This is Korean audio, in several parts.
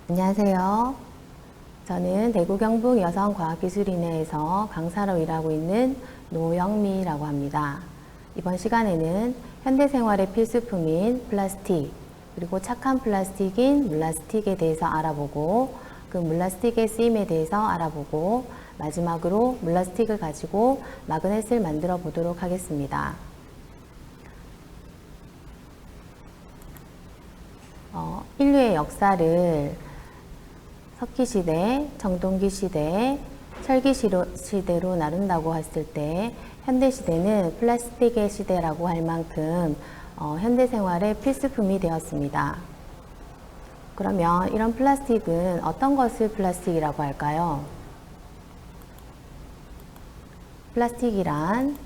안녕하세요. 저는 대구 경북 여성과학기술인회에서 강사로 일하고 있는 노영미라고 합니다. 이번 시간에는 현대생활의 필수품인 플라스틱, 그리고 착한 플라스틱인 물라스틱에 대해서 알아보고, 그 물라스틱의 쓰임에 대해서 알아보고, 마지막으로 물라스틱을 가지고 마그넷을 만들어 보도록 하겠습니다. 인류의 역사를 석기시대, 청동기시대, 철기시대로 나눈다고 했을 때 현대시대는 플라스틱의 시대라고 할 만큼 현대생활의 필수품이 되었습니다. 그러면 이런 플라스틱은 어떤 것을 플라스틱이라고 할까요? 플라스틱이란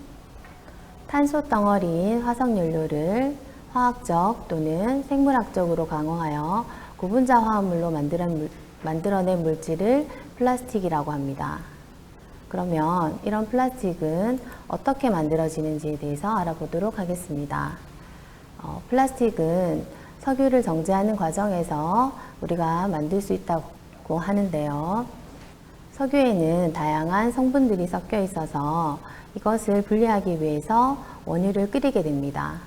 탄소 덩어리인 화석연료를 화학적 또는 생물학적으로 강화하여 구분자 화합물로 만들어낸 물질을 플라스틱이라고 합니다. 그러면 이런 플라스틱은 어떻게 만들어지는지에 대해서 알아보도록 하겠습니다. 플라스틱은 석유를 정제하는 과정에서 우리가 만들 수 있다고 하는데요. 석유에는 다양한 성분들이 섞여 있어서 이것을 분리하기 위해서 원유를 끓이게 됩니다.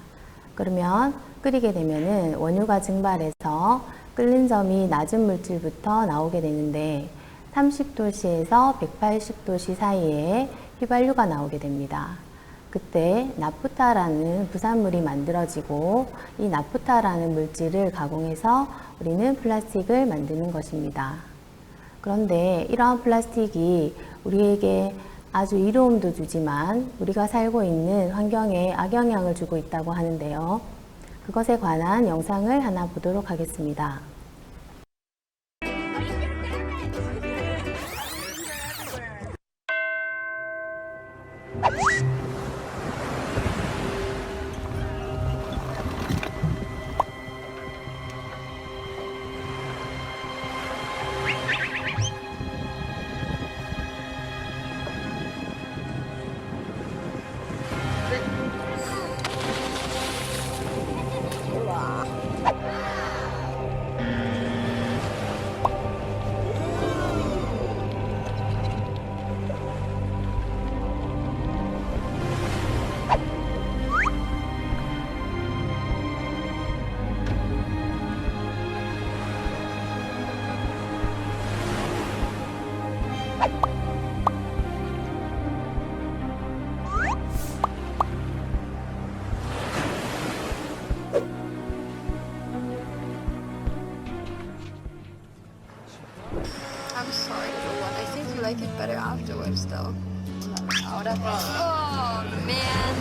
그러면 끓이게 되면은 원유가 증발해서 끓는 점이 낮은 물질부터 나오게 되는데 30도씨에서 180도씨 사이에 휘발유가 나오게 됩니다. 그때 나프타라는 부산물이 만들어지고 이 나프타라는 물질을 가공해서 우리는 플라스틱을 만드는 것입니다. 그런데 이러한 플라스틱이 우리에게 아주 이로움도 주지만 우리가 살고 있는 환경에 악영향을 주고 있다고 하는데요. 그것에 관한 영상을 하나 보도록 하겠습니다. I'm sorry, little one. I think you like it better afterwards, though. Ahora. Oh, man.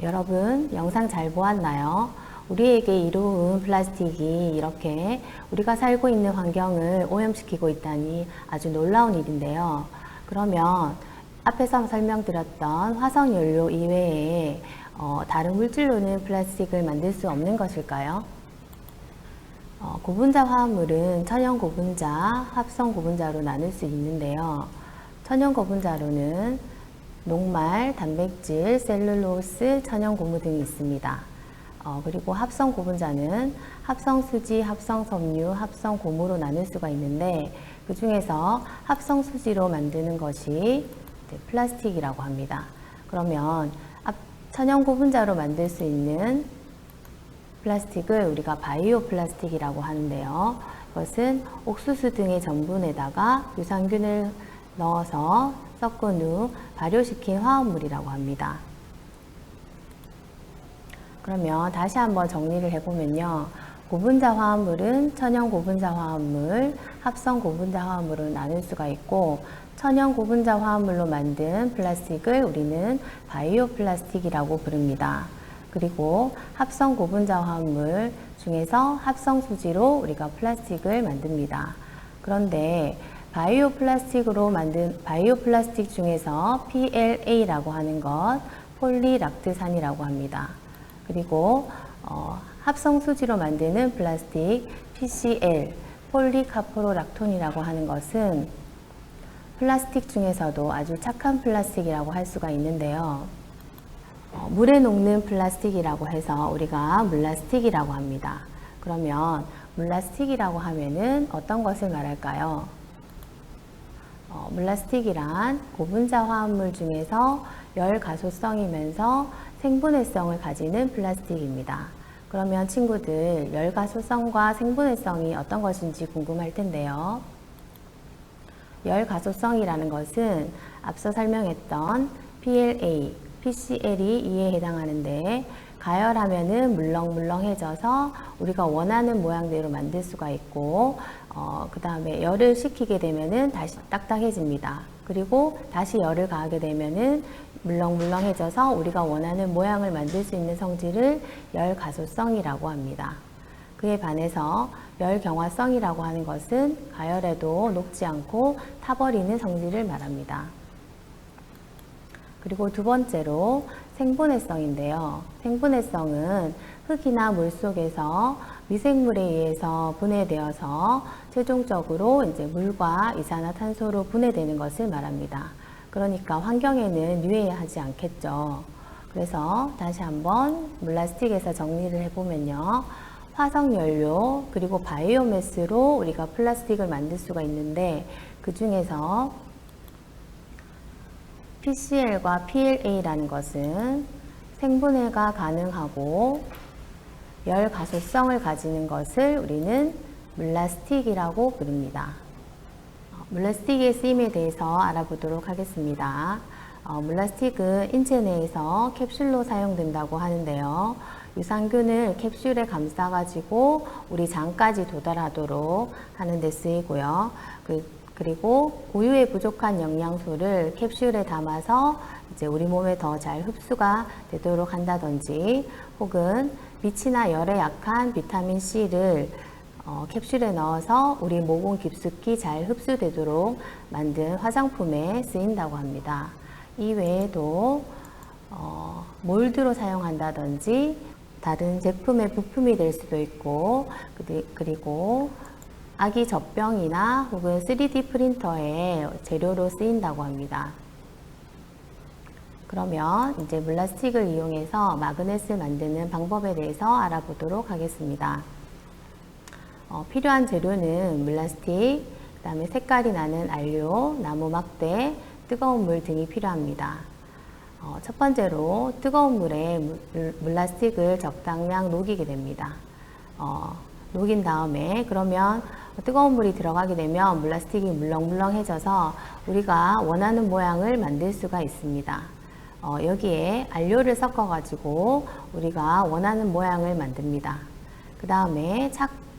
여러분, 영상 잘 보았나요? 우리에게 이로운 플라스틱이 이렇게 우리가 살고 있는 환경을 오염시키고 있다니 아주 놀라운 일인데요. 그러면 앞에서 설명드렸던 화석연료 이외에 다른 물질로는 플라스틱을 만들 수 없는 것일까요? 고분자 화합물은 천연 고분자, 합성 고분자로 나눌 수 있는데요. 천연 고분자로는 녹말, 단백질, 셀룰로스, 천연 고무 등이 있습니다. 그리고 합성 고분자는 합성 수지, 합성 섬유, 합성 고무로 나눌 수가 있는데 그 중에서 합성 수지로 만드는 것이 플라스틱이라고 합니다. 그러면 천연 고분자로 만들 수 있는 플라스틱을 우리가 바이오 플라스틱이라고 하는데요. 이것은 옥수수 등의 전분에다가 유산균을 넣어서 섞은 후 발효시킨 화합물이라고 합니다. 그러면 다시 한번 정리를 해보면요. 고분자 화합물은 천연 고분자 화합물, 합성 고분자 화합물로 나눌 수가 있고 천연 고분자 화합물로 만든 플라스틱을 우리는 바이오 플라스틱이라고 부릅니다. 그리고 합성 고분자 화합물 중에서 합성 수지로 우리가 플라스틱을 만듭니다. 그런데 바이오 플라스틱으로 만든 바이오 플라스틱 중에서 PLA라고 하는 것, 폴리락트산이라고 합니다. 그리고 합성 수지로 만드는 플라스틱 PCL, 폴리카포로락톤이라고 하는 것은 플라스틱 중에서도 아주 착한 플라스틱이라고 할 수가 있는데요. 물에 녹는 플라스틱이라고 해서 우리가 물라스틱이라고 합니다. 그러면 물라스틱이라고 하면은 어떤 것을 말할까요? 물라스틱이란 고분자 화합물 중에서 열 가소성이면서 생분해성을 가지는 플라스틱입니다. 그러면 친구들, 열 가소성과 생분해성이 어떤 것인지 궁금할 텐데요. 열 가소성이라는 것은 앞서 설명했던 PLA, PCL이 이에 해당하는데, 가열하면은 물렁물렁해져서 우리가 원하는 모양대로 만들 수가 있고, 그 다음에 열을 식히게 되면은 다시 딱딱해집니다. 그리고 다시 열을 가하게 되면은 물렁물렁해져서 우리가 원하는 모양을 만들 수 있는 성질을 열 가소성이라고 합니다. 그에 반해서 열 경화성이라고 하는 것은 가열해도 녹지 않고 타버리는 성질을 말합니다. 그리고 두 번째로 생분해성인데요. 생분해성은 흙이나 물 속에서 미생물에 의해서 분해되어서 최종적으로 이제 물과 이산화탄소로 분해되는 것을 말합니다. 그러니까 환경에는 유해하지 않겠죠. 그래서 다시 한번 물라스틱에서 정리를 해보면요. 화석연료 그리고 바이오매스로 우리가 플라스틱을 만들 수가 있는데, 그 중에서 PCL과 PLA라는 것은 생분해가 가능하고 열 가소성을 가지는 것을 우리는 물라스틱이라고 부릅니다. 물라스틱의 쓰임에 대해서 알아보도록 하겠습니다. 물라스틱은 인체 내에서 캡슐로 사용된다고 하는데요. 유산균을 캡슐에 감싸가지고 우리 장까지 도달하도록 하는 데 쓰이고요. 그리고 우유에 부족한 영양소를 캡슐에 담아서 이제 우리 몸에 더 잘 흡수가 되도록 한다든지, 혹은 빛이나 열에 약한 비타민 C를 캡슐에 넣어서 우리 모공 깊숙이 잘 흡수되도록 만든 화장품에 쓰인다고 합니다. 이 외에도 몰드로 사용한다든지 다른 제품의 부품이 될 수도 있고, 그리고 아기 젖병이나 혹은 3D 프린터의 재료로 쓰인다고 합니다. 그러면 이제 물라스틱을 이용해서 마그넷을 만드는 방법에 대해서 알아보도록 하겠습니다. 필요한 재료는 물라스틱, 그 다음에 색깔이 나는 안료, 나무 막대, 뜨거운 물 등이 필요합니다. 첫 번째로 뜨거운 물에 물라스틱을 적당량 녹이게 됩니다. 녹인 다음에 그러면 뜨거운 물이 들어가게 되면 물라스틱이 물렁물렁해져서 우리가 원하는 모양을 만들 수가 있습니다. 여기에 안료를 섞어 가지고 우리가 원하는 모양을 만듭니다. 그 다음에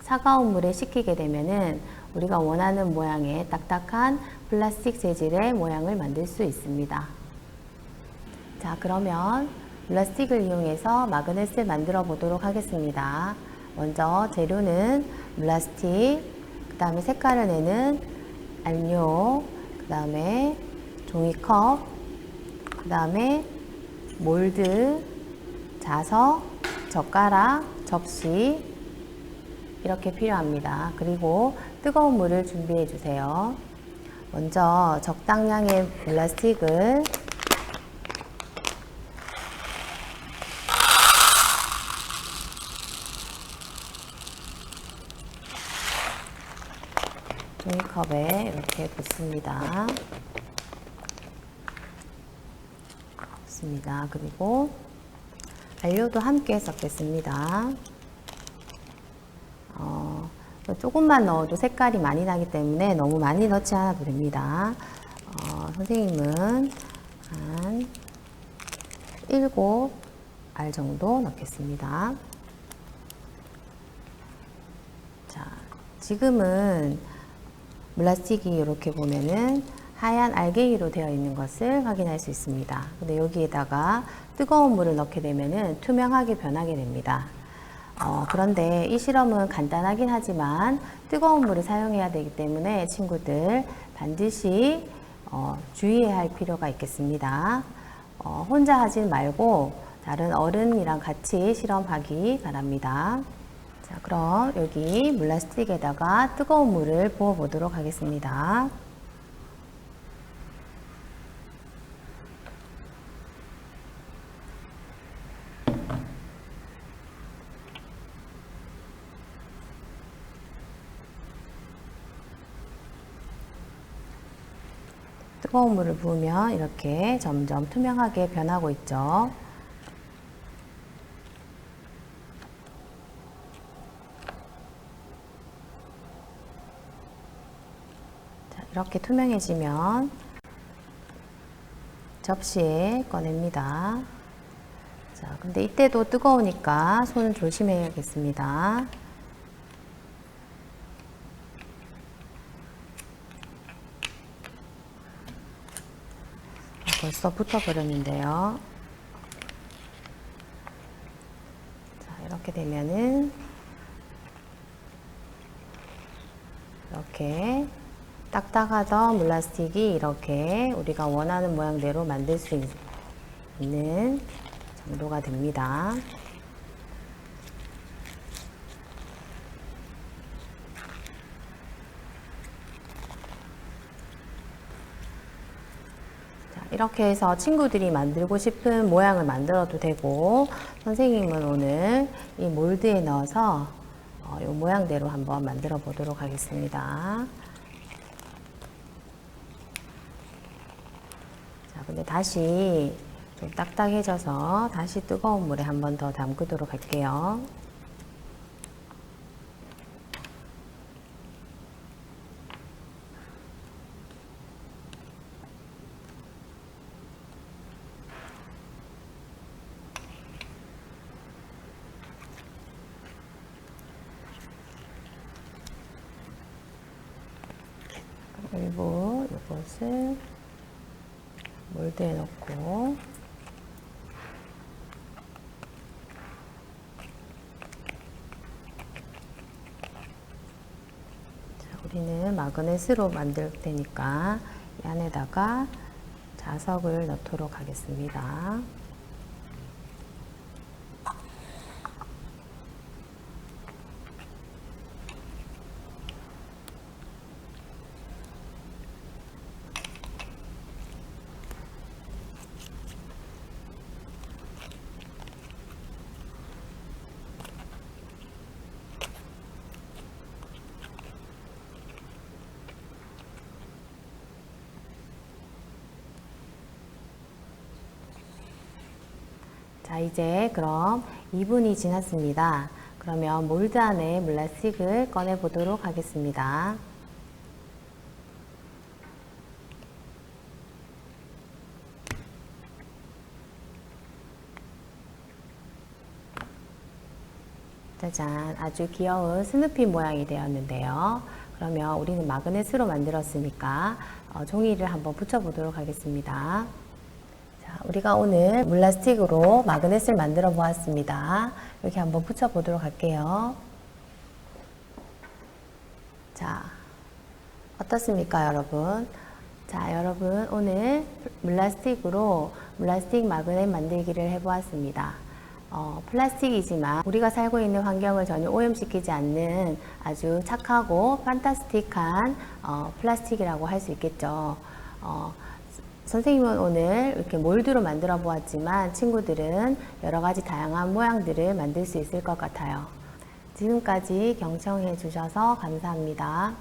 차가운 물에 식히게 되면은 우리가 원하는 모양의 딱딱한 플라스틱 재질의 모양을 만들 수 있습니다. 자, 그러면 물라스틱을 이용해서 마그넷을 만들어 보도록 하겠습니다. 먼저 재료는 물라스틱, 그 다음에 색깔을 내는 안료, 그 다음에 종이컵, 그 다음에 몰드, 자석, 젓가락, 접시 이렇게 필요합니다. 그리고 뜨거운 물을 준비해 주세요. 먼저 적당량의 물라스틱을 종이컵에 이렇게 붓습니다. 그리고 안료도 함께 섞겠습니다. 조금만 넣어도 색깔이 많이 나기 때문에 너무 많이 넣지 않아도 됩니다. 선생님은 한 7알 정도 넣겠습니다. 자, 지금은 물라스틱이 이렇게 보면은 하얀 알갱이로 되어 있는 것을 확인할 수 있습니다. 근데 여기에다가 뜨거운 물을 넣게 되면은 투명하게 변하게 됩니다. 그런데 이 실험은 간단하긴 하지만 뜨거운 물을 사용해야 되기 때문에 친구들 반드시 주의해야 할 필요가 있겠습니다. 혼자 하지 말고 다른 어른이랑 같이 실험하기 바랍니다. 자, 그럼 여기 물라스틱에다가 뜨거운 물을 부어 보도록 하겠습니다. 뜨거운 물을 부으면 이렇게 점점 투명하게 변하고 있죠. 자, 이렇게 투명해지면 접시에 꺼냅니다. 자, 근데 이때도 뜨거우니까 손 조심해야겠습니다. 벌써 붙어버렸는데요. 자, 이렇게 되면은 이렇게 딱딱하던 물라스틱이 이렇게 우리가 원하는 모양대로 만들 수 있는 정도가 됩니다. 이렇게 해서 친구들이 만들고 싶은 모양을 만들어도 되고, 선생님은 오늘 이 몰드에 넣어서 이 모양대로 한번 만들어 보도록 하겠습니다. 자, 근데 다시 좀 딱딱해져서 다시 뜨거운 물에 한 번 더 담그도록 할게요. 일부 이것을 몰드에 넣고, 자, 우리는 마그넷으로 만들 테니까 이 안에다가 자석을 넣도록 하겠습니다. 자, 이제 그럼 2분이 지났습니다. 그러면 몰드 안에 물라스틱을 꺼내 보도록 하겠습니다. 짜잔, 아주 귀여운 스누피 모양이 되었는데요. 그러면 우리는 마그넷으로 만들었으니까 종이를 한번 붙여 보도록 하겠습니다. 우리가 오늘 물라스틱으로 마그넷을 만들어 보았습니다. 이렇게 한번 붙여 보도록 할게요. 자, 어떻습니까, 여러분? 자, 여러분, 오늘 물라스틱으로 물라스틱 마그넷 만들기를 해보았습니다. 플라스틱이지만 우리가 살고 있는 환경을 전혀 오염시키지 않는 아주 착하고 판타스틱한 플라스틱이라고 할 수 있겠죠. 선생님은 오늘 이렇게 몰드로 만들어 보았지만 친구들은 여러 가지 다양한 모양들을 만들 수 있을 것 같아요. 지금까지 경청해 주셔서 감사합니다.